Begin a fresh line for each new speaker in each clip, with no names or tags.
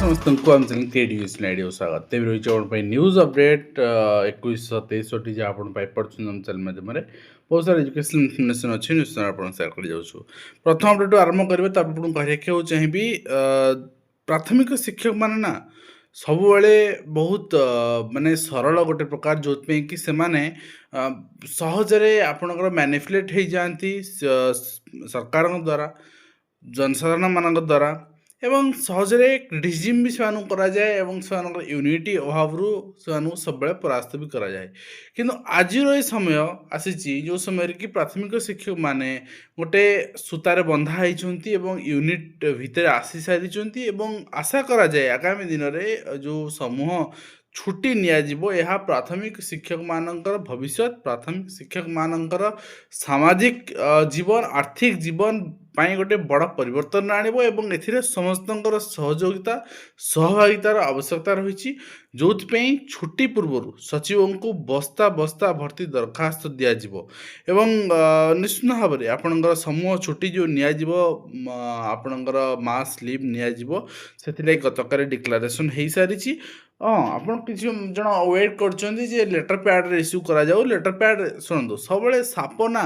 ସମସ୍ତଙ୍କୁ ଆମ channel creative slide ସ୍ୱାଗତ। ତେବେ ରହିଛି ଆପଣ ପାଇଁ ନ୍ୟୁଜ୍ ଅପଡେଟ୍ 21-23 ଯାହା ଆପଣ ପାଇପାରୁଛନ୍ତି ଆମ ଚ୍ୟାନେଲ୍ ମାଧ୍ୟମରେ। ବହୁତ ସାରା ଏଜୁକେସନାଲ୍ ଇନଫର୍ମେସନ୍ ଅଛି, ନିଶ୍ଚୟ ଆପଣ ସେୟାର କରିଯାଉଛୁ। ପ୍ରଥମ ଅପଡେଟ୍ ଆରମ୍ଭ କରିବେ, ତାପରେ ଆପଣଙ୍କୁ କହିବାକୁ ଚାହିଁବି ପ୍ରାଥମିକ ଶିକ୍ଷକମାନେ ନା ସବୁବେଳେ ବହୁତ ମାନେ ସରଳ ଗୋଟେ ପ୍ରକାର, ଯେଉଁଥିପାଇଁ କି ସେମାନେ ସହଜରେ ଆପଣଙ୍କର ମ୍ୟାନିପୁଲେଟ୍ ହେଇଯାଆନ୍ତି ସରକାରଙ୍କ ଦ୍ୱାରା, ଜନସାଧାରଣମାନଙ୍କ ଦ୍ୱାରା, ଏବଂ ସହଜରେ କ୍ରିଟିସିଜମ୍ ବି ସେମାନଙ୍କୁ କରାଯାଏ ଏବଂ ସେମାନଙ୍କର ୟୁନିଟି ଅଭାବରୁ ସେମାନଙ୍କୁ ସବୁବେଳେ ପରାସ୍ତ ବି କରାଯାଏ। କିନ୍ତୁ ଆଜିର ଏ ସମୟ ଆସିଛି ଯେଉଁ ସମୟରେ କି ପ୍ରାଥମିକ ଶିକ୍ଷକମାନେ ଗୋଟେ ସୂତାରେ ବନ୍ଧା ହେଇଛନ୍ତି ଏବଂ ୟୁନିଟ୍ ଭିତରେ ଆସି ସାରିଛନ୍ତି ଏବଂ ଆଶା କରାଯାଏ ଆଗାମୀ ଦିନରେ ଯେଉଁ ସମୂହ ଛୁଟି ନିଆଯିବ ଏହା ପ୍ରାଥମିକ ଶିକ୍ଷକମାନଙ୍କର ଭବିଷ୍ୟତ, ପ୍ରାଥମିକ ଶିକ୍ଷକମାନଙ୍କର ସାମାଜିକ ଜୀବନ, ଆର୍ଥିକ ଜୀବନ ପାଇଁ ଗୋଟେ ବଡ଼ ପରିବର୍ତ୍ତନ ଆଣିବ ଏବଂ ଏଥିରେ ସମସ୍ତଙ୍କର ସହଯୋଗିତା, ସହଭାଗିତାର ଆବଶ୍ୟକତା ରହିଛି। ଯେଉଁଥିପାଇଁ ଛୁଟି ପୂର୍ବରୁ ସଚିବଙ୍କୁ ବସ୍ତା ବସ୍ତା ଭର୍ତ୍ତି ଦରଖାସ୍ତ ଦିଆଯିବ ଏବଂ ନିଶ୍ଚିତ ଭାବରେ ଆପଣଙ୍କର ସମୂହ ଛୁଟି ଯେଉଁ ନିଆଯିବ, ଆପଣଙ୍କର ମାସ୍ ଲିଭ୍ ନିଆଯିବ, ସେଥିଲାଗି ଗତକାଲି ଡିକ୍ଲାରେସନ୍ ହେଇସାରିଛି। ଆପଣ କିଛି ଜଣ ୱେଟ୍ କରୁଛନ୍ତି ଯେ ଲେଟର୍ ପ୍ୟାଡ଼୍ରେ ଇସ୍ୟୁ କରାଯାଉ। ଲେଟର୍ ପ୍ୟାଡ଼୍ ଶୁଣନ୍ତୁ, ସବୁବେଳେ ସାପ ନା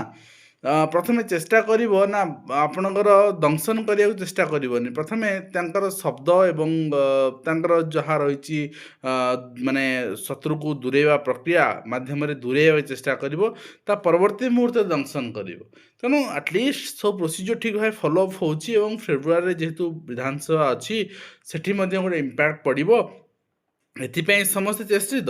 ପ୍ରଥମେ ଚେଷ୍ଟା କରିବ ନା ଆପଣଙ୍କର ଦଂଶନ କରିବାକୁ ଚେଷ୍ଟା କରିବନି। ପ୍ରଥମେ ତାଙ୍କର ଶବ୍ଦ ଏବଂ ତାଙ୍କର ଯାହା ରହିଛି ମାନେ ଶତ୍ରୁକୁ ଦୂରେଇବା ପ୍ରକ୍ରିୟା ମାଧ୍ୟମରେ ଦୂରେଇବା ଚେଷ୍ଟା କରିବ, ତା ପରବର୍ତ୍ତୀ ମୁହୂର୍ତ୍ତରେ ଦଂଶନ କରିବ। ତେଣୁ ଆଟଲିଷ୍ଟ ସବୁ ପ୍ରୋସିଜିଓର ଠିକ୍ ଭାବେ ଫଲୋ ଅପ୍ ହେଉଛି ଏବଂ ଫେବୃଆରୀରେ ଯେହେତୁ ବିଧାନସଭା ଅଛି ସେଠି ମଧ୍ୟ ଗୋଟେ ଇମ୍ପାକ୍ଟ ପଡ଼ିବ, ଏଥିପାଇଁ ସମସ୍ତେ ଚେଷ୍ଟିତ।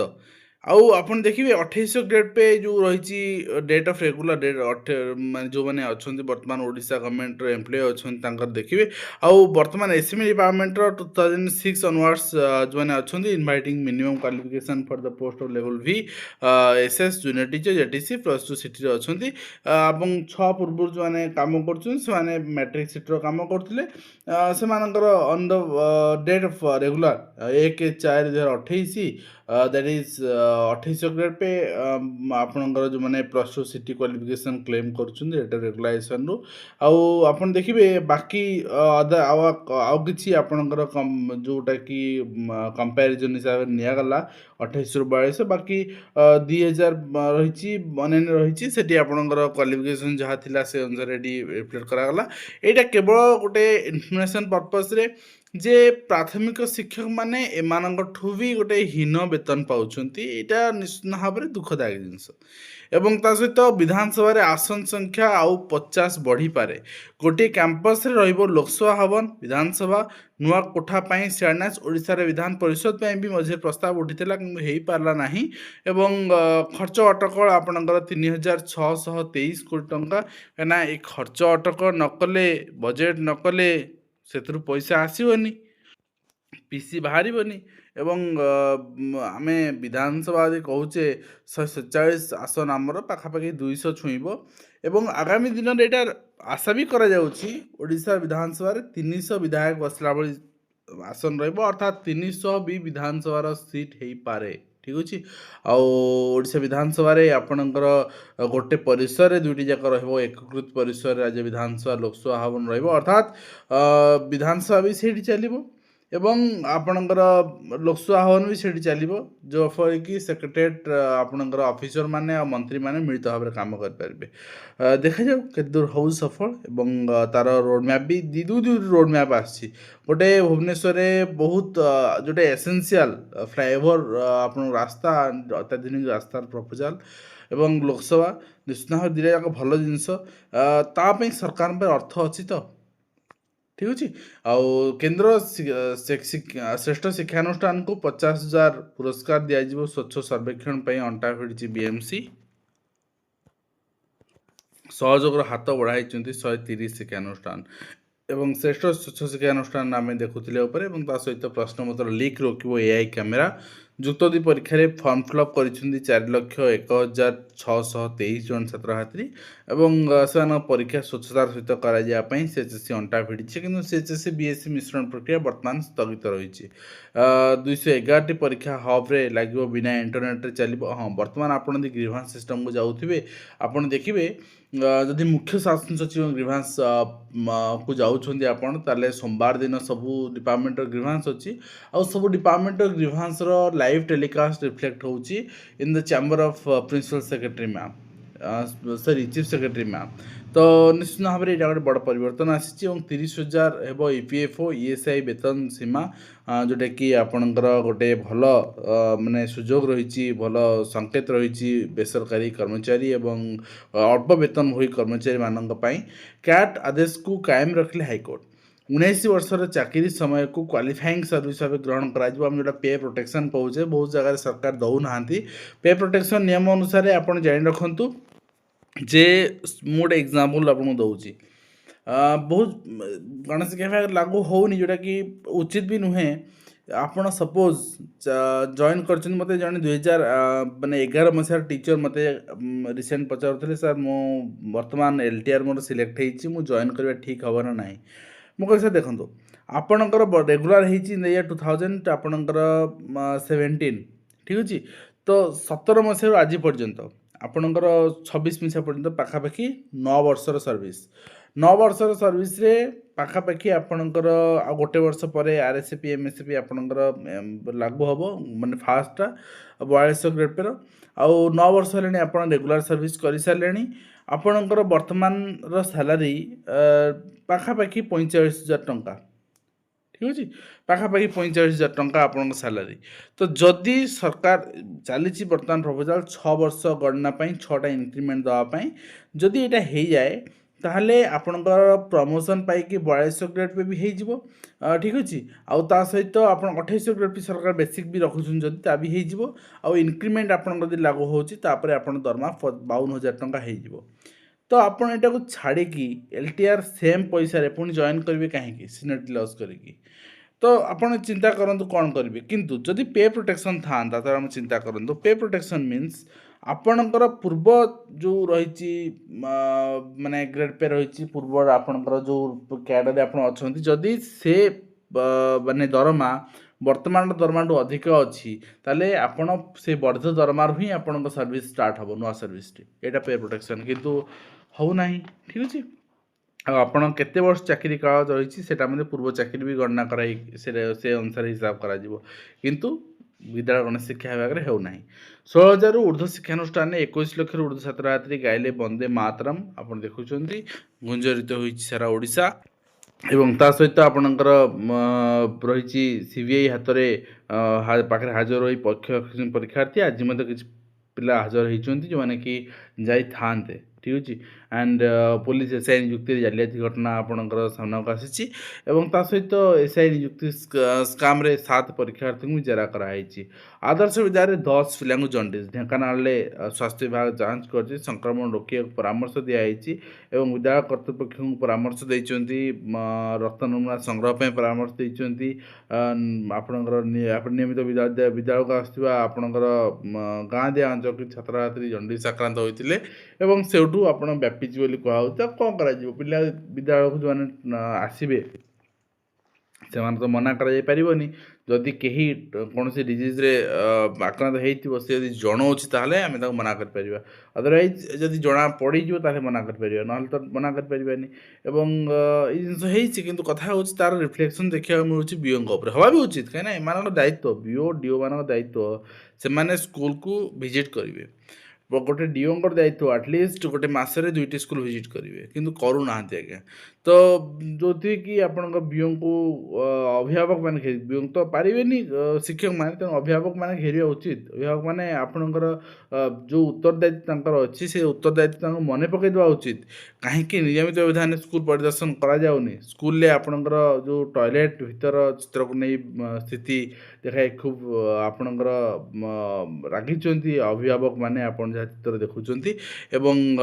ଆଉ ଆପଣ ଦେଖିବେ 2800 ଡେଟ୍ ପେ ଯେଉଁ ରହିଛି, ଡେଟ୍ ଅଫ୍ ରେଗୁଲାର ଡେଟ୍, ମାନେ ଯେଉଁମାନେ ଅଛନ୍ତି ବର୍ତ୍ତମାନ ଓଡ଼ିଶା ଗଭର୍ଣ୍ଣମେଣ୍ଟର ଏମ୍ପ୍ଲୟ ଅଛନ୍ତି ତାଙ୍କର ଦେଖିବେ। ଆଉ ବର୍ତ୍ତମାନ ଏସ୍ଏମ୍ଇ ଡିପାର୍ଟମେଣ୍ଟର 2006 ଅନୱାର୍ଡ଼ସ୍ ଯେଉଁମାନେ ଅଛନ୍ତି, inviting minimum qualification for the post of level V, SS junior teacher, JTC +2 ସିଟିରେ ଅଛନ୍ତି ଏବଂ 6 ପୂର୍ବରୁ ଯେଉଁମାନେ କାମ କରୁଛନ୍ତି ସେମାନେ ମ୍ୟାଟ୍ରିକ୍ ସିଟ୍ର କାମ କରୁଥିଲେ। ସେମାନଙ୍କର on the date of regular 1/4/2028 that is 2800 grade pay ଆପଣଙ୍କର ଯେଉଁମାନେ +2 ସିଟି କ୍ୱାଲିଫିକେସନ୍ କ୍ଲେମ୍ କରୁଛନ୍ତି ଏଟା ରେଗୁଲାଇଜେସନ୍ରୁ। ଆଉ ଆପଣ ଦେଖିବେ ବାକି ଆଉ କିଛି ଆପଣଙ୍କର ଯେଉଁଟାକି କମ୍ପାରିଜନ୍ ହିସାବରେ ନିଆଗଲା 2800ରୁ 4200, ବାକି 2000 ରହିଛି ଅନ୍ୟାନ୍ୟ ରହିଛି, ସେଠି ଆପଣଙ୍କର କ୍ୱାଲିଫିକେସନ୍ ଯାହା ଥିଲା ସେ ଅନୁସାରେ ଏଠି ରିଫ୍ଲେକ୍ଟ କରାଗଲା। ଏଇଟା କେବଳ ଗୋଟେ ଇନଫର୍ମେସନ୍ ପର୍ପସ୍ରେ ଯେ ପ୍ରାଥମିକ ଶିକ୍ଷକମାନେ ଏମାନଙ୍କଠୁ ବି ଗୋଟେ ହୀନ ବେତନ ପାଉଛନ୍ତି, ଏଇଟା ନିଶ୍ଚିତ ଭାବରେ ଦୁଃଖଦାୟକ ଜିନିଷ। ଏବଂ ତା ସହିତ ବିଧାନସଭାରେ ଆସନ ସଂଖ୍ୟା ଆଉ 50 ବଢ଼ିପାରେ। ଗୋଟିଏ କ୍ୟାମ୍ପସରେ ରହିବ ଲୋକସଭା ଭବନ, ବିଧାନସଭା, ନୂଆ କୋଠା ପାଇଁ ଶିଳାନ୍ୟାସ। ଓଡ଼ିଶାରେ ବିଧାନ ପରିଷଦ ପାଇଁ ବି ମଝିରେ ପ୍ରସ୍ତାବ ଉଠିଥିଲା କିନ୍ତୁ ହେଇପାରିଲା ନାହିଁ ଏବଂ ଖର୍ଚ୍ଚ ଅଟକଳ ଆପଣଙ୍କର 3623 କୋଟି ଟଙ୍କା। କାହିଁକିନା ଏ ଖର୍ଚ୍ଚ ଅଟକଳ ନକଲେ, ବଜେଟ୍ ନକଲେ ସେଥିରୁ ପଇସା ଆସିବନି, ପିସି ବାହାରିବନି ଏବଂ ଆମେ ବିଧାନସଭା ଯଦି କହୁଛେ 147 ଆସନ ଆମର ପାଖାପାଖି 200 ଛୁଇଁବ ଏବଂ ଆଗାମୀ ଦିନରେ ଏଇଟା ଆଶା ବି କରାଯାଉଛି ଓଡ଼ିଶା ବିଧାନସଭାରେ 300 ବିଧାୟକ ବସିଲା ଭଳି ଆସନ ରହିବ, ଅର୍ଥାତ୍ 300 ବି ବିଧାନସଭାର ସିଟ୍ ହେଇପାରେ। ଠିକ୍ ଅଛି। ଆଉ ଓଡ଼ିଶା ବିଧାନସଭାରେ ଆପଣଙ୍କର ଗୋଟେ ପରିସରରେ ଦୁଇଟି ଯାକ ରହିବ, ଏକୀକୃତ ପରିସରରେ ରାଜ୍ୟ ବିଧାନସଭା, ଲୋକସଭା ଭବନ ରହିବ, ଅର୍ଥାତ୍ ବିଧାନସଭା ବି ସେଇଠି ଚାଲିବ ଏବଂ ଆପଣଙ୍କର ଲୋକସଭା ଭବନ ବି ସେଇଠି ଚାଲିବ, ଯେଉଁଫଳରେ କି ସେକ୍ରେଟାରିଏଟ୍ ଆପଣଙ୍କର ଅଫିସରମାନେ ଆଉ ମନ୍ତ୍ରୀମାନେ ମିଳିତ ଭାବରେ କାମ କରିପାରିବେ। ଦେଖାଯାଉ କେତେ ଦୂର ହେଉଛି ସଫଳ ଏବଂ ତା'ର ରୋଡ଼ ମ୍ୟାପ୍ ବି ଦୁଇଟି ରୋଡ଼ ମ୍ୟାପ୍ ଆସିଛି। ଗୋଟେ ଭୁବନେଶ୍ୱରରେ ବହୁତ ଯେଉଁଟା ଏସେନ୍ସିଆଲ୍ ଫ୍ଲାଇଓଭର ଆପଣଙ୍କ ରାସ୍ତା, ଅତ୍ୟାଧୁନିକ ରାସ୍ତାର ପ୍ରପୋଜାଲ୍ ଏବଂ ଲୋକସଭା ନିଶ୍ଚିତ ଭାବରେ ଦୁଇଟା ଯାକ ଭଲ ଜିନିଷ। ତା ପାଇଁ ସରକାରଙ୍କ ପାଇଁ ଅର୍ଥ ଅଛି ତ, ଠିକ୍ ଅଛି। ଆଉ କେନ୍ଦ୍ର ଶ୍ରେଷ୍ଠ ଶିକ୍ଷାନୁଷ୍ଠାନକୁ 50,000 ପୁରସ୍କାର ଦିଆଯିବ ସ୍ୱଚ୍ଛ ସର୍ବେକ୍ଷଣ ପାଇଁ ଅଣ୍ଟା ଭିଡ଼ିଛି BMC। ସହଯୋଗର ହାତ ବଢ଼ାଇଛନ୍ତି 130 ଶିକ୍ଷାନୁଷ୍ଠାନ ଏବଂ ଶ୍ରେଷ୍ଠ ସ୍ୱଚ୍ଛ ଶିକ୍ଷାନୁଷ୍ଠାନ ଆମେ ଦେଖୁଥିଲେ ଉପରେ ଏବଂ ତା ସହିତ ପ୍ରଶ୍ନପତ୍ର ଲିକ୍ ରୋକିବ AI କ୍ୟାମେରା। ଯୁକ୍ତ 2 ପରୀକ୍ଷାରେ ଫର୍ମ ଫିଲ୍ଅପ୍ କରିଛନ୍ତି 4,01,623 ଜଣ ଛାତ୍ରଛାତ୍ରୀ ଏବଂ ସେମାନଙ୍କ ପରୀକ୍ଷା ସ୍ୱଚ୍ଛତାର ସହିତ କରାଯିବା ପାଇଁ CHSE ଅଣ୍ଟା ଭିଡ଼ିଛି। କିନ୍ତୁ CHSE BSc ମିଶ୍ରଣ ପ୍ରକ୍ରିୟା ବର୍ତ୍ତମାନ ସ୍ଥଗିତ ରହିଛି। 211ଟି ପରୀକ୍ଷା ହବ୍ରେ ଲାଗିବ, ବିନା ଇଣ୍ଟରନେଟ୍ରେ ଚାଲିବ। ହଁ, ବର୍ତ୍ତମାନ ଆପଣ ଯଦି ଗ୍ରିଭାନ୍ସ ସିଷ୍ଟମ୍କୁ ଯାଉଥିବେ, ଆପଣ ଦେଖିବେ ଯଦି ମୁଖ୍ୟ ଶାସନ ସଚିବ ଗ୍ରିଭାନ୍ସ କୁ ଯାଉଛନ୍ତି ଆପଣ, ତାହେଲେ ସୋମବାର ଦିନ ସବୁ ଡିପାର୍ଟମେଣ୍ଟର ଗ୍ରିଭାନ୍ସ ଅଛି। ଆଉ ସବୁ ଡିପାର୍ଟମେଣ୍ଟର ଗ୍ରିଭାନ୍ସର ଲାଇଭ୍ ଟେଲିକାଷ୍ଟ ରିଫ୍ଲେକ୍ଟ ହେଉଛି in the chamber of principal secretary ma'am, sorry chief secretary ma'am. ତ ନିଶ୍ଚିତ ଭାବରେ ଏଇଟା ଗୋଟେ ବଡ଼ ପରିବର୍ତ୍ତନ ଆସିଛି ଏବଂ 30,000 ହେବ EPFO ESI ବେତନ ସୀମା, ଯେଉଁଟାକି ଆପଣଙ୍କର ଗୋଟେ ଭଲ ମାନେ ସୁଯୋଗ ରହିଛି, ଭଲ ସଂକେତ ରହିଛି ବେସରକାରୀ କର୍ମଚାରୀ ଏବଂ ଅଳ୍ପ ବେତନଭୋଗୀ କର୍ମଚାରୀମାନଙ୍କ ପାଇଁ। କ୍ୟାଟ୍ ଆଦେଶକୁ କାଏମ ରଖିଲେ ହାଇକୋର୍ଟ। 19 ବର୍ଷର ଚାକିରି ସମୟକୁ କ୍ୱାଲିଫାଇଂ ସର୍ଭିସ୍ ଭାବେ ଗ୍ରହଣ କରାଯିବ। ଆମେ ଯେଉଁଟା ପେ ପ୍ରୋଟେକ୍ସନ୍ କହୁଛେ, ବହୁତ ଜାଗାରେ ସରକାର ଦେଉନାହାନ୍ତି। ପେ ପ୍ରୋଟେକ୍ସନ୍ ନିୟମ ଅନୁସାରେ ଆପଣ ଜାଣି ରଖନ୍ତୁ ଯେ ମୁଁ ଗୋଟେ ଏକ୍ଜାମ୍ପଲ୍ ଆପଣଙ୍କୁ ଦେଉଛି। ବହୁତ ଗଣେଶ ବିଭାଗ ଲାଗୁ ହେଉନି, ଯେଉଁଟାକି ଉଚିତ ବି ନୁହେଁ। ଆପଣ ସପୋଜ୍ ଜଏନ୍ କରିଛନ୍ତି, ମୋତେ ଜଣେ 2011 ମସିହାର ଟିଚର୍ ମୋତେ ରିସେଣ୍ଟ ପଚାରୁଥିଲେ, ସାର୍ ମୁଁ ବର୍ତ୍ତମାନ LTR ମୋର ସିଲେକ୍ଟ ହେଇଛି, ମୁଁ ଜଏନ୍ କରିବା ଠିକ୍ ହେବ ନା ନାହିଁ। ମୁଁ କହିଲି ସାର୍ ଦେଖନ୍ତୁ, ଆପଣଙ୍କର ରେଗୁଲାର ହେଇଛି ଇନ୍ ଦ ଇୟର୍ 2000, ଆପଣଙ୍କର 17, ଠିକ୍ ଅଛି। ତ 17 ମସିହାରୁ ଆଜି ପର୍ଯ୍ୟନ୍ତ ଆପଣଙ୍କର 26 ମସିହା ପର୍ଯ୍ୟନ୍ତ ପାଖାପାଖି 9 ବର୍ଷର ସର୍ଭିସ୍। 9 ବର୍ଷର ସର୍ଭିସ୍ରେ ପାଖାପାଖି ଆପଣଙ୍କର ଆଉ ଗୋଟେ ବର୍ଷ ପରେ RSP MSP ଆପଣଙ୍କର ଲାଗୁ ହେବ, ମାନେ ଫାଷ୍ଟଟା 4200 ଗ୍ରେଡ୍ ପେର। ଆଉ 9 ବର୍ଷ ହେଲାଣି ଆପଣ ରେଗୁଲାର ସର୍ଭିସ୍ କରିସାରିଲେଣି। ଆପଣଙ୍କର ବର୍ତ୍ତମାନର ସାଲାରୀ ପାଖାପାଖି 45,000 ଟଙ୍କା, ଠିକ୍ ଅଛି। ପାଖାପାଖି 45,000 ଟଙ୍କା ଆପଣଙ୍କ ସାଲାରୀ। ତ ଯଦି ସରକାର ଚାଲିଛି ବର୍ତ୍ତମାନ ପ୍ରପୋଜାଲ୍ 6 ବର୍ଷ ଗଣନା ପାଇଁ 6ଟା ଇନକ୍ରିମେଣ୍ଟ ଦେବା ପାଇଁ, ଯଦି ଏଇଟା ହେଇଯାଏ ତାହେଲେ ଆପଣଙ୍କର ପ୍ରମୋସନ୍ ପାଇକି 4200 ଗ୍ରେଡ୍ ପେ ବି ହେଇଯିବ, ଠିକ୍ ଅଛି। ଆଉ ତା ସହିତ ଆପଣ 2800 ଗ୍ରେଡ୍ ପେ ସରକାର ବେସିକ୍ ବି ରଖୁଛନ୍ତି, ଯଦି ତା ବି ହେଇଯିବ। ଆଉ ଇନକ୍ରିମେଣ୍ଟ ଆପଣଙ୍କର ଯଦି ଲାଗୁ ହେଉଛି, ତାପରେ ଆପଣ ଦରମା 52,000 ଟଙ୍କା ହେଇଯିବ। ତ ଆପଣ ଏଟାକୁ ଛାଡ଼ିକି LTR ସେମ୍ ପଇସାରେ ପୁଣି ଜଏନ୍ କରିବେ କାହିଁକି, ସିନିୟରିଟି ଲସ୍ କରିକି? ତ ଆପଣ ଚିନ୍ତା କରନ୍ତୁ କ'ଣ କରିବେ। କିନ୍ତୁ ଯଦି ପେ ପ୍ରୋଟେକ୍ସନ୍ ଥାଆନ୍ତା, ତାହେଲେ ଆମେ ଚିନ୍ତା କରନ୍ତୁ, ପେ ପ୍ରୋଟେକ୍ସନ୍ ମିନ୍ସ ଆପଣଙ୍କର ପୂର୍ବ ଯେଉଁ ରହିଛି ମାନେ ଗ୍ରେଡ୍ ପେ ରହିଛି, ପୂର୍ବ ଆପଣଙ୍କର ଯେଉଁ କ୍ୟାଡର୍ରେ ଆପଣ ଅଛନ୍ତି, ଯଦି ସେ ମାନେ ଦରମା ବର୍ତ୍ତମାନର ଦରମାଠୁ ଅଧିକ ଅଛି, ତାହେଲେ ଆପଣ ସେ ବର୍ଦ୍ଧିତ ଦରମାରୁ ହିଁ ଆପଣଙ୍କ ସର୍ଭିସ୍ ଷ୍ଟାର୍ଟ ହେବ, ନୂଆ ସର୍ଭିସ୍ଟି। ଏଇଟା ପେ ପ୍ରୋଟେକ୍ସନ୍, କିନ୍ତୁ ହେଉନାହିଁ, ଠିକ୍ ଅଛି। ଆଉ ଆପଣ କେତେ ବର୍ଷ ଚାକିରି କାଳ ରହିଛି ସେଇଟା ମଧ୍ୟ ପୂର୍ବ ଚାକିରି ବି ଗଣନା କରାଇ ସେ ଅନୁସାରେ ହିସାବ କରାଯିବ, କିନ୍ତୁ ବିଦ୍ୟାଳୟ ଗଣେଶ ଶିକ୍ଷା ବିଭାଗରେ ହେଉନାହିଁ। 16,000ରୁ ଉର୍ଦ୍ଧ୍ୱ ଶିକ୍ଷାନୁଷ୍ଠାନରେ 21 ଲକ୍ଷରୁ ଉର୍ଦ୍ଧ୍ୱ ଛାତ୍ରଛାତ୍ରୀ ଗାଇଲେ ବନ୍ଦେ ମାତରମ୍। ଆପଣ ଦେଖୁଛନ୍ତି ଗୁଞ୍ଜରିତ ହୋଇଛି ସାରା ଓଡ଼ିଶା। ଏବଂ ତା ସହିତ ଆପଣଙ୍କର ରହିଛି CBI ହାତରେ ପାଖରେ ହାଜର ହୋଇ ପରୀକ୍ଷାର୍ଥୀ। ଆଜି ମଧ୍ୟ କିଛି ପିଲା ହାଜର ହେଇଛନ୍ତି ଯେଉଁମାନେ କି ଯାଇଥାନ୍ତେ, ଠିକ୍ ଅଛି। ଆଣ୍ଡ ପୋଲିସ SI ନିଯୁକ୍ତିରେ ଜାଲିଆତି ଘଟଣା ଆପଣଙ୍କର ସାମ୍ନାକୁ ଆସିଛି ଏବଂ ତା ସହିତ SI ନିଯୁକ୍ତି ସ୍କାମ୍ରେ 7 ପରୀକ୍ଷାର୍ଥୀଙ୍କୁ ଜେରା କରାଯାଇଛି। ଆଦର୍ଶ ବିଦ୍ୟାଳୟରେ 10 ପିଲାଙ୍କୁ ଜଣ୍ଡିସ୍। ଢେଙ୍କାନାଳରେ ସ୍ୱାସ୍ଥ୍ୟ ବିଭାଗ ଯାଞ୍ଚ କରିଛି, ସଂକ୍ରମଣ ରୋକିବାକୁ ପରାମର୍ଶ ଦିଆଯାଇଛି ଏବଂ ବିଦ୍ୟାଳୟ କର୍ତ୍ତୃପକ୍ଷଙ୍କୁ ପରାମର୍ଶ ଦେଇଛନ୍ତି, ରକ୍ତ ନମୁନା ସଂଗ୍ରହ ପାଇଁ ପରାମର୍ଶ ଦେଇଛନ୍ତି। ଆପଣଙ୍କର ନିୟମିତ ବିଦ୍ୟାଳୟକୁ ଆସୁଥିବା ଆପଣଙ୍କର ଗାଁ ଦିଆ ଅଞ୍ଚଳକୁ ଛାତ୍ରଛାତ୍ରୀ ଜଣ୍ଡିସ୍ ଆକ୍ରାନ୍ତ ହୋଇଥିଲେ ଏବଂ ସେଇଠୁ ଆପଣ ବ୍ୟାପିଛି ବୋଲି କୁହାହେଉଛି। ତ କ'ଣ କରାଯିବ, ପିଲା ବିଦ୍ୟାଳୟକୁ ଯେଉଁମାନେ ଆସିବେ ସେମାନେ ତ ମନା କରାଯାଇପାରିବନି। ଯଦି କେହି କୌଣସି ଡିଜିଜ୍ରେ ଆକ୍ରାନ୍ତ ହେଇଥିବ, ସେ ଯଦି ଜଣାଉଛି ତାହେଲେ ଆମେ ତାକୁ ମନା କରିପାରିବା। ଅଦରୱାଇଜ୍ ଯଦି ଜଣା ପଡ଼ିଯିବ ତାହେଲେ ମନା କରିପାରିବା, ନହେଲେ ତ ମନା କରିପାରିବାନି। ଏବଂ ଏଇ ଜିନିଷ ହେଇଛି, କିନ୍ତୁ କଥା ହେଉଛି ତା'ର ରିଫ୍ଲେକ୍ସନ୍ ଦେଖିବାକୁ ମିଳୁଛି BOଙ୍କ ଉପରେ। ହେବା ବି ଉଚିତ, କାହିଁକିନା ଏମାନଙ୍କ ଦାୟିତ୍ୱ, BO DO ମାନଙ୍କ ଦାୟିତ୍ୱ, ସେମାନେ ସ୍କୁଲକୁ ଭିଜିଟ୍ କରିବେ। ଗୋଟେ DOଙ୍କର ଦାୟିତ୍ୱ ଆଟଲିଷ୍ଟ ଗୋଟେ ମାସରେ 2ଟି ସ୍କୁଲ ଭିଜିଟ୍ କରିବେ, କିନ୍ତୁ କରୁନାହାନ୍ତି ଆଜ୍ଞା। ତ ଯେଉଁଥିରେକି ଆପଣଙ୍କ BOଙ୍କୁ ଅଭିଭାବକମାନେ BO ତ ପାରିବେନି ଶିକ୍ଷକମାନେ, ତେଣୁ ଅଭିଭାବକମାନେ ଘେରିବା ଉଚିତ। ଅଭିଭାବକମାନେ ଆପଣଙ୍କର ଯେଉଁ ଉତ୍ତରଦାୟିତ୍ୱ ତାଙ୍କର ଅଛି, ସେ ଉତ୍ତରଦାୟିତ୍ୱ ତାଙ୍କୁ ମନେ ପକାଇ ଦେବା ଉଚିତ। କାହିଁକି ନିୟମିତ ବ୍ୟବଧାନରେ ସ୍କୁଲ ପରିଦର୍ଶନ କରାଯାଉନି? ସ୍କୁଲରେ ଆପଣଙ୍କର ଯେଉଁ ଟଏଲେଟ୍ ଭିତର ଚିତ୍ରକୁ ନେଇ ସ୍ଥିତି ଦେଖାଇ ଖୁବ୍ ଆପଣଙ୍କର ରାଗିଛନ୍ତି ଅଭିଭାବକମାନେ, ଆପଣ जहाँ चित्र देखुंट एवं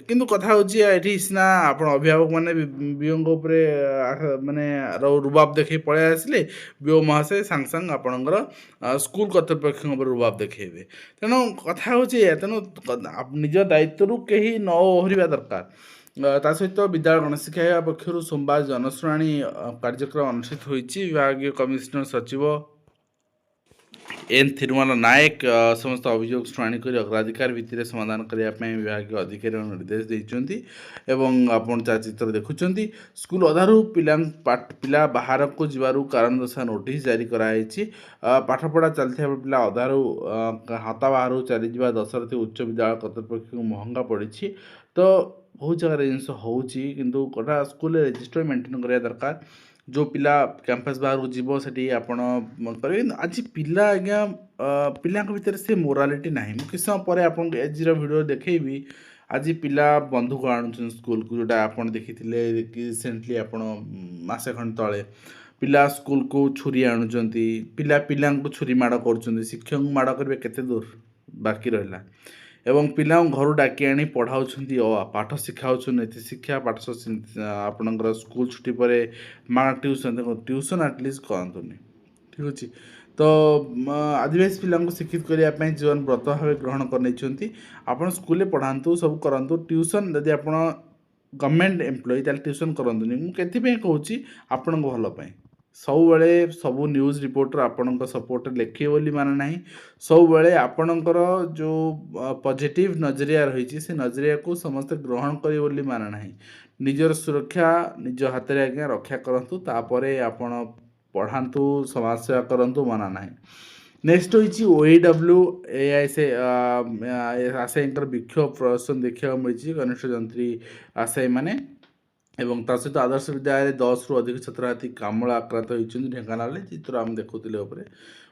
किंतु कथा होची एठी सिना आपण अभिभावक माने बीओंग उपरे माने रुबाब देखि पळे आसिले बीओ महाशय सांग सांग आपणकर स्कूल कर्तृपक्ष उपर रुबाब देखेबे तेणु कथा होची तेणु निज दायित्वरू केही न ओहरिबा दरकार ता सहित विद्यालय गणशिक्षा विभाग पक्षर सोमवार जनशुणाणी कार्यक्रम अनुष्ठित होईची विभागीय कमिशनर सचिव एन थिरुमाला नायक समस्त अभियोग शुणाणी कर अग्राधिकार भित्तिर समाधान करने विभाग अधिकारी निर्देश देते एवं आपन चित्र देखुं स्कूल अधारू पिला बाहर को जीवारू कारण दर्शा नोटिस जारी कराई पाठपढ़ा चलता पिला अधारू हाता बाहर चली जा दशरथी उच्च विद्यालय कर्तृपक्ष को महंगा पड़ी तो बहुत जगह जिनस हो कटा स्कूल रजिस्टर मेंटेन करने दरकार जो पिला कैंपस बाहर को जीव से आपण करेंगे आज पिला आज्ञा पिला भितर से मोरालिटी ना किस समय पर आप वीडियो देखेबी आज पिला बंधुक आणुन स्कूल को जोटा आप देखी रिसेंटली आप मसे खंड तले पिला स्कूल को छुरी आणुन पिला पिला छुरी माड़ कर शिक्षक माड़ करेंगे केते दूर बाकी रहा एवं पिला घर डाकी आनी पढ़ाऊँ पाठ शिखाऊँ नीति शिक्षा पाठ आपणकर स्कूल छुट्टी पर माँ ट्यूशन आटलिस्ट कहतुनि ठीक अच्छे तो आदिवासी पिला शिक्षित करने जीवन व्रत भाव ग्रहण कर आप स्कूल पढ़ातु सब करूँ ट्यूशन जदि आप गवर्नमेंट एम्प्लॉई ट्यूशन करतुनि मुझे कहूँ आपण भलपाई सबुबले सबू न्यूज रिपोर्टर आपण सपोर्ट लिखे बोली माने नहीं सबुबले आपणकर जो पॉजिटिव नजरिया रही से नजरिया को समस्त ग्रहण करे बोली माने नहीं निजर सुरक्षा निज हाथ में आज्ञा रक्षा करंतु तापरे आपण पढ़ातु समाज सेवा करंतु माना नहीं नेक्स्ट होइछि OAW AI से आशय विक्षोभ प्रदर्शन देखा मिली कनिष्ठ जंत्री आशय माने एवं ता सहित आदर्श विद्यालय 10 रु अधिक छात्रार्थी कामला आक्रांत होती ढेंकानाल चित्र आम देखुले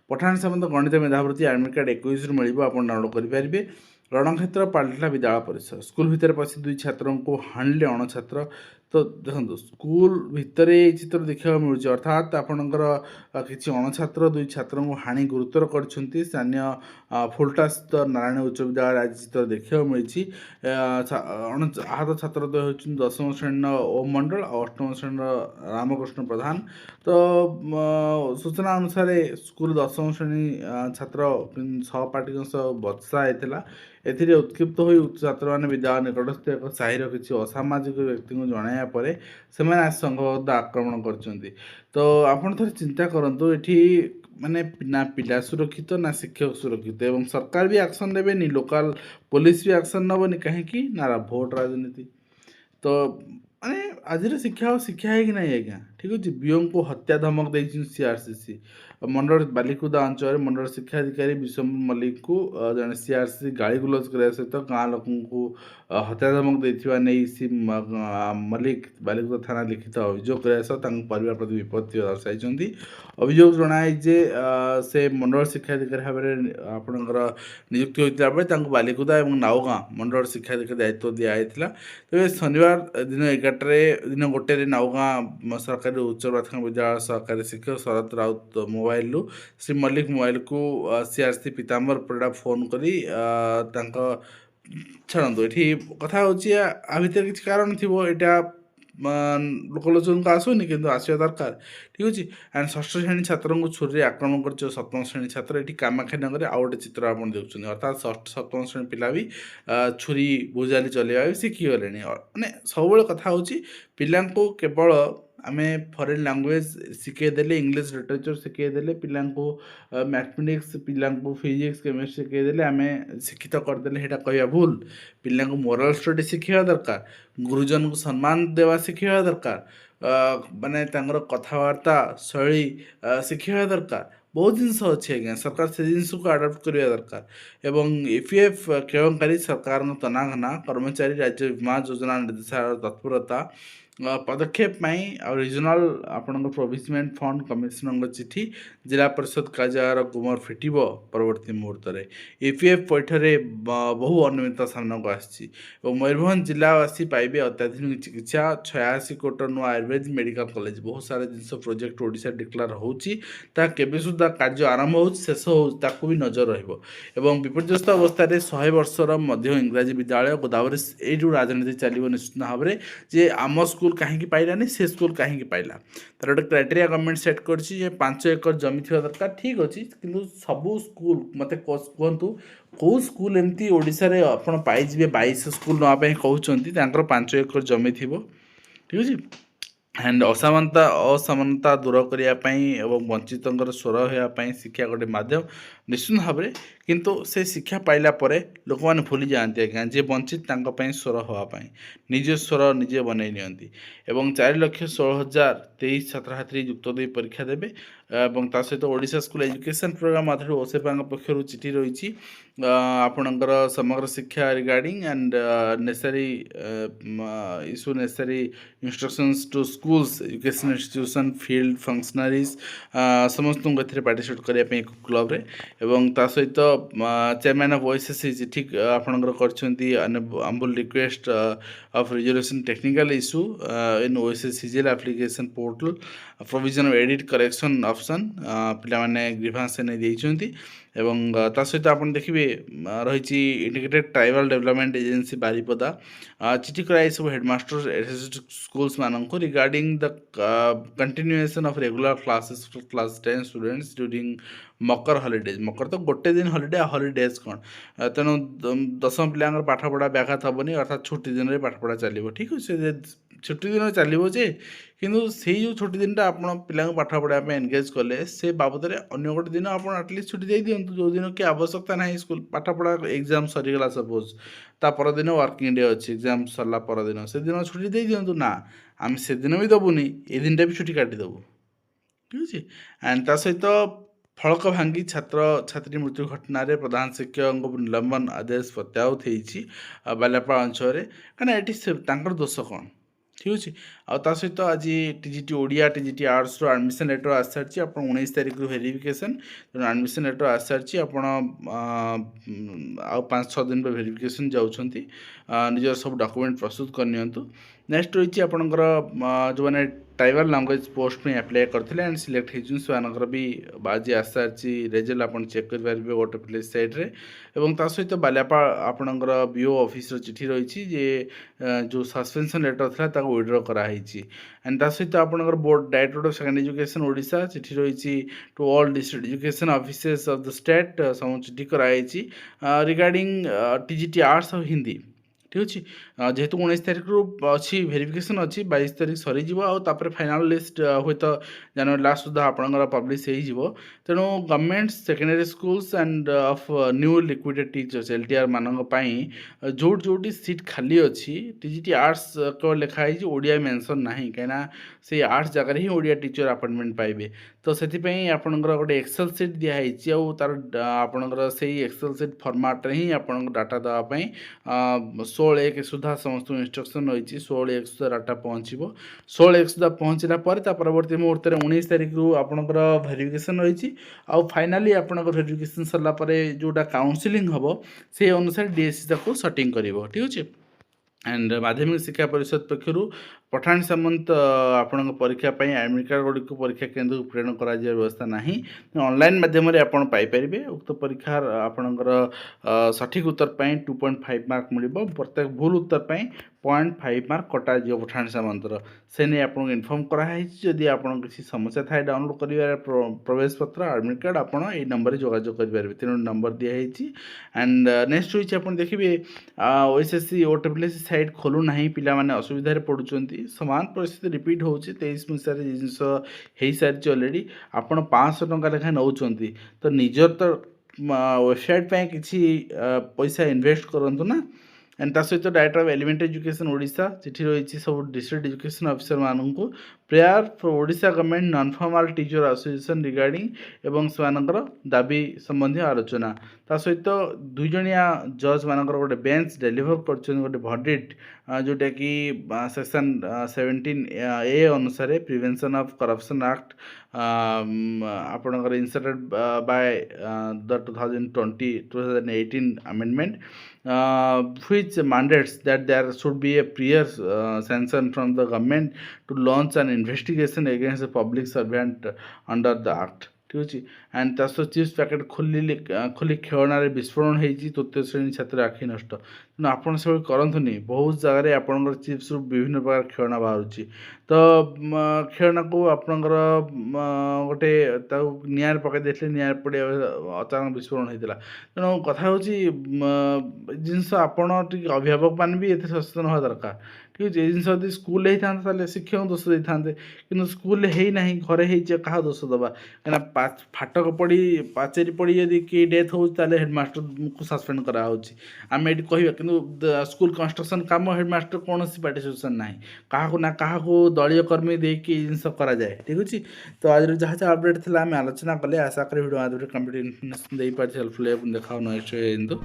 पठाण सामंत गणित मेधावृत्ति एडमिट कार्ड 21 रु मिल आप डाउनलोड करेंगे रणक्षेत्र पाल्टा विद्यालय परिसर स्कूल भितर पशि 2 छात्रों को हाणिले अणछात्र तो देखो स्कूल भितर चित्र देखा मिलूँ अर्थात आपणकर किसी अणछात्र 2 छात्रों को हाणी गुरुतर कर स्थानीय फुलटा स्थित नारायण उच्च विद्यालय आज चित्र देखा मिली आहत छात्र तो होती 10म श्रेणी ओम मंडल और 8म श्रेणी रामकृष्ण प्रधान तो सूचना अनुसार स्कूल 10म श्रेणी छात्र सहपाठी सह बसा होता एथिरे उत्क्षिप्त हो छात्र मैंने विद्यालय निकटस्थ एक साहिर किसी असामाजिक व्यक्ति को जनाया पर से संघबद्ध आक्रमण कर तो आपड़ थे चिंता करूँ ये माने ना पिला सुरक्षित ना शिक्षक सुरक्षित एवं सरकार भी एक्शन देवेनि लोकल पुलिस भी एक्शन नबनी कहीं ना भोट राजनीति तो माने आज शिक्षा शिक्षा है कि नहीं आज्ञा ठीक अच्छे बीओ को हत्या धमक दे CRCC मंडल बालिकुदा अंचल मंडल शिक्षा अधिकारी विश्व मल्लिक को जन CRCC गाड़ी गुलज करने सहित गाँ लोक हत्या धमक देथिबा नहीं सी मल्लिक बालिकुदा थाना लिखित अभियोग करने परिवार प्रति विपत्ति दर्शाई अभियोग जनाई जे से मंडल शिक्षा अधिकारी भाव में आपणकर नियुक्ति होता बेले बालिकुदा और नाओगाँ मंडल शिक्षा अधिकारी दायित्व दिखाई तेज शनिवार दिन 11 दिन गोटे नाओगाँ सरकारी उच्च प्राथमिक विद्यालय सहकारी शिक्षक शरद राउत मोबाइल श्री मल्लिक मोबाइल को CRCC पीताम्बर परिड़ा फोन करी छाड़ू ये कथा हूँ भितर किसी कारण थी यहाँ लोकलोचन को आसुनी कि आसवा दरकार ठीक अच्छे एंड षष्ठ श्रेणी छात्रों को छुरी आक्रमण कर 7म श्रेणी छात्र ये कामाख्यानगर आउ गोटे चित्र आप देखुं अर्थात षष्ठ 7म श्रेणी पिला भी छुरी भुजाली चलवा भी शिखीगले मैंने सब कथा हूँ पिला केवल आमे फॉरेन लैंग्वेज शिखेदेले इंग्लिश लिटरेचर शिखेदेले पिला मैथमेटिक्स पिला फिजिक्स केमिस्ट्री शिखेदेले आमे शिक्षित करदेले हेटा कहवा भूल पिला मोरल स्टडी शिखा दरकार गुरुजन को सम्मान देवा शिखा दरकार माने कथबार्ता शैली शिखा दरकार बहुत जिनस अच्छे आज्ञा सरकार से जिनस को आडप्ट करवा दरकार एवं EPF केवकारी सरकार तनाघना कर्मचारी राज्य बीमा योजना निर्देशालय तत्परता पदक्षेप रिजनाल आपण प्रोविजमेंट फंड कमिशनर चिठी जिला परिषद कार्यालय गुमर फिटिब परवर्ती मुहूर्त में ईपीएफ पैठरे बहु अनियमितता सामना को आसी मयूरभंज जिलावासी पाइबे अत्याधुनिक चिकित्सा 86 कोट नुआ आयुर्वेद मेडिकल कॉलेज बहुत सारा जिन प्रोजेक्ट ओडिशा डिक्लेयर होची केबे सुधा कार्य आरंभ हो शेष हो भी नजर रहिबो एवं विपर्यस्त अवस्था 100 वर्षर मध्य इंग्राजी विद्यालय गोदावरी यू राजनीति चलो निश्चित भाव में जे आम स्कूल कहीं पाइलानी से स्कूल कहीं पाइला तार गोटे क्राइटेरिया गवर्नमेंट सेट कर 5 एकर जमी थी दरकार ठीक अच्छे कि सबू स्कूल मत कहतु कौ स्कूल एमती ओडिशा रे आपण पाइबे 22 स्कूल नापी कहते 5 एकर जमी थी ठीक अच्छे एंड असमानता दूर करने वंचित स्वर होगापी शिक्षा गोटे मध्यम निश्चित भाव में किंतु से शिक्षा पाइला परे लोक मैंने भूली जाती आज्ञा जे वंचित स्वर होगापी निज स्वर निजे बनई नि 4,16,023 छात्र छात्री युक्त 2 परीक्षा देवे सहित ओडिशा स्कूल एजुकेशन प्रोग्राम आधार ओसेपा पक्षर चिठी रही आपणकर Samagra Shiksha regarding and necessary issue necessary instructions to schools education institution field functionaries समस्त पार्टिसिपेट करने एक क्लब रे एवं ता सहित चेयरमैन ऑफ ओएसएससी चिठी आपणकर कर request of resolution technical issue in OSSC application portal provision of edit correction option पिलाने ग्रीभांस ने देइछंती एवं ता सहित आप देखिए रही integrated tribal development agency Baripada चिठी कराई सब हेडमास्टर स्कूल्स मानक regarding the continuation of regular classes for class 10 students during Makar holidays Makar तो गोटे दिन हॉलीडेज कौन तेणु 10 पिला पाठ पढ़ा व्याघात हेनी अर्थात छुट्टी दिन में पाठ पढ़ा चलो ठीक अच्छे छुट्टी दिन चलो जे किंतु से जो छुट्टी दिन आप पिला पाठ पढ़ाई एनगेज कले से बाबद में अन्य गोटे दिन आप आटलिस्ट छुट्टी दे दिंतु जो दिन कि आवश्यकता ना स्कूल पाठ पढ़ा एग्जाम सरीगला सपोज ता परदिन वर्किंग डे अच्छी एग्जाम सरला परदिन से दिन छुट्टी दे दिंतु ना आम से दिन भी दबुनी ये दिनटा भी छुट्टी काटिदेबू ठीक अच्छे एंड ता सहित फड़क भांगी छात्र छात्री मृत्यु घटन प्रधान शिक्षक निलंबन आदेश प्रत्याहृत होती बाल्यापाल अंचल कहीं दोष कौन ठीक अच्छे आ सहित आज TGT Odia TGT arts admission letter आस सारी आप 19 तारीख वेरिफिकेशन तेणु एडमिशन लेटर आस सारी आप 5-6 दिन पर वेरिफिकेशन जाऊँगी निजर सब डॉक्यूमेंट प्रस्तुत करनी नेक्स्ट रही आपंकर जो मैंने ट्राइबल लैंग्वेज पोस्ट में अप्लाई करते एंड सिलेक्ट होकर भी आज आस सारी रेजल्ट आप चेक करेंगे गोटे प्लेस साइड्रे और ता सहित बाल्यापाल आपणकर बीओ ऑफिस चिठी रही जो सस्पेंशन लेटर था विड्र कराई एंड ता सहित आपणकर board directorate of secondary education Odisha चिठी रही to all district education officers of the state सब चिठी कराई रिगार्डिंग टीजीटी आर्ट्स और हिंदी ठीक अच्छे जेहेतु 19 तारीख रू अच्छी वेरिफिकेशन अच्छी 22 तारीख सरीज आउे फाइनाल लिस्ट हुए तो जनवरी लास्ट सुधा आपंकर पब्लिश हो तेणु government secondary schools and of new liquidated teachers LTR मानी जोटी सीट खाली अच्छी टीजीटी आर्ट्स को लिखाई ओडिया मेंशन ना कहीं से आर्ट्स जगह ही ओडिया टीचर अपॉइंटमेंट पाइबे तो से आपंकर गोटे एक्सेल सीट दिखाई तार आपंकर से एक्सेल सीट फॉर्मेट रे ही आप डाटा देवाई 16/1 सुधा समस्त इंस्ट्रक्शन रही 16/1 सुधा डाटा पहुँचो 16/1 सुधा पहुँचला परवर्ती मुहूर्त में 19 तारीख रू आपंकर वेरिफिकेशन रही आउ फाइनाली आपंकर वेरिफिकेशन सरला जोटा काउंसिलिंग हम से अनुसार डीएससी सेटिंग कर ठीक अच्छे एंड माध्यमिक शिक्षा परिषद पक्षर पठाणी सामंत आपण परीक्षा एडमिट कार्ड गुड़ी परीक्षा केन्द्र को प्रेरण कर व्यवस्था ना ऑनलाइन माध्यम पाइपर उक्त परीक्षा आपणकर सठिक उत्तर पर 2.5 मार्क मिल प्रत्येक भूल उत्तर पर 0.5 मार्क कटा जी पठाणी सामंतर से नहीं आपको इनफर्म कराई जदि आप किसी समस्या थाए डाउनलोड कर प्रवेश पत्र एडमिट कार्ड आप नंबर जोगाजोग करेंगे तेणु नंबर दिखाई एंड नेक्स्ट रही आप देखिए ओएसएससी ओटीपीएससी साइट खोलू ना पिला असुविधा पड़ुंट समान परिस्थिति रिपीट हो 23 मसीह जिनस हो सारी अलरेडी आप 500 टंका लेखा नौ तो निजर तो वेबसाइट पर किसी पैसा इन्वेस्ट करूँ ना एंड ता सहित director of elementary education Odisha चिठी रही सब डिस्ट्रिक्ट एजुकेशन ऑफिसर मानू prayer for Odisha government non formal teacher association regarding ଏବଂ ସେମାନଙ୍କର ଦାବି ସମ୍ବନ୍ଧୀୟ ଆଲୋଚନା। ତା ସହିତ ଦୁଇଜଣିଆ ଜଜ୍ମାନଙ୍କର ଗୋଟେ ବେଞ୍ଚ ଡେଲିଭର କରିଛନ୍ତି ଗୋଟେ ଭର୍ଡିକ୍ଟ ଯେଉଁଟାକି ସେକ୍ସନ୍ 17A ଅନୁସାରେ ପ୍ରିଭେନ୍ସନ୍ ଅଫ୍ କରପ୍ସନ୍ ଆକ୍ଟ ଆପଣଙ୍କର ଇନସର୍ଟେଡ୍ ବାय ଦ 2018 amendment which mandates that there should be a prior sanction from the government to launch an investigation against a public servant under the act। ঠিক ଅଛି and ତା ସହିତ chips packet ଖୋଲି ଖେଳଣାରେ ବିସ୍ଫୋରଣ ହେଇଛି ତୃତୀୟ ଶ୍ରେଣୀ ଛାତ୍ର ଆଖି ନଷ୍ଟ। ତେଣୁ ଆପଣ ସେଭଳି କରନ୍ତୁନି। ବହୁତ ଜାଗାରେ ଆପଣଙ୍କର ଚିପ୍ସରୁ ବିଭିନ୍ନ ପ୍ରକାର ଖେଳଣା ବାହାରୁଛି। ତ ଖେଳଣାକୁ ଆପଣଙ୍କର ଗୋଟେ ତାକୁ ନିଆଁରେ ପକାଇ ଦେଇଥିଲେ, ନିଆଁରେ ପଡ଼ି ଅଚାନକ ବିସ୍ଫୋରଣ ହେଇଥିଲା। ତେଣୁ କଥା ହେଉଛି ଜିନିଷ ଆପଣ ଟିକେ ଅଭିଭାବକ ମାନେ ବି ଏଥିରେ ସଚେତନ ହେବା ଦରକାର। ଠିକ୍ ଅଛି। ଏଇ ଜିନିଷ ଯଦି ସ୍କୁଲରେ ହେଇଥାନ୍ତା ତାହେଲେ ଶିକ୍ଷକଙ୍କୁ ଦୋଷ ଦେଇଥାନ୍ତେ, କିନ୍ତୁ ସ୍କୁଲରେ ହେଇନାହିଁ, ଘରେ ହେଇଛି, କାହା ଦୋଷ ଦେବା? କାହିଁକିନା ଫାଟକ ପଡ଼ି ପାଚେରୀ ପଡ଼ି ଯଦି କିଏ ଡେଥ୍ ହେଉଛି ତାହେଲେ ହେଡ଼ମାଷ୍ଟରକୁ ସସ୍ପେଣ୍ଡ କରାହେଉଛି। ଆମେ ଏଠି କହିବା, କିନ୍ତୁ ସ୍କୁଲ କନଷ୍ଟ୍ରକ୍ସନ୍ କାମ ହେଡ଼ମାଷ୍ଟର କୌଣସି ପାର୍ଟିସିପେସନ୍ ନାହିଁ। କାହାକୁ ନା କାହାକୁ ଦଳୀୟ କର୍ମୀ ଦେଇକି ଏଇ ଜିନିଷ କରାଯାଏ। ଠିକ୍ ଅଛି। ତ ଆଜିର ଯାହା ଯାହା ଅପଡ଼େଟ୍ ଥିଲା ଆମେ ଆଲୋଚନା କଲେ। ଆଶା କরি ଭିଡ଼ିଓ ଆଦରେ କମ୍ପ୍ଲିଟ୍ ଦେଇପାରିଛି ହେଲ୍ପଫୁଲ୍। ଦେଖାଉ ନେକ୍ସଟ କିନ୍ତୁ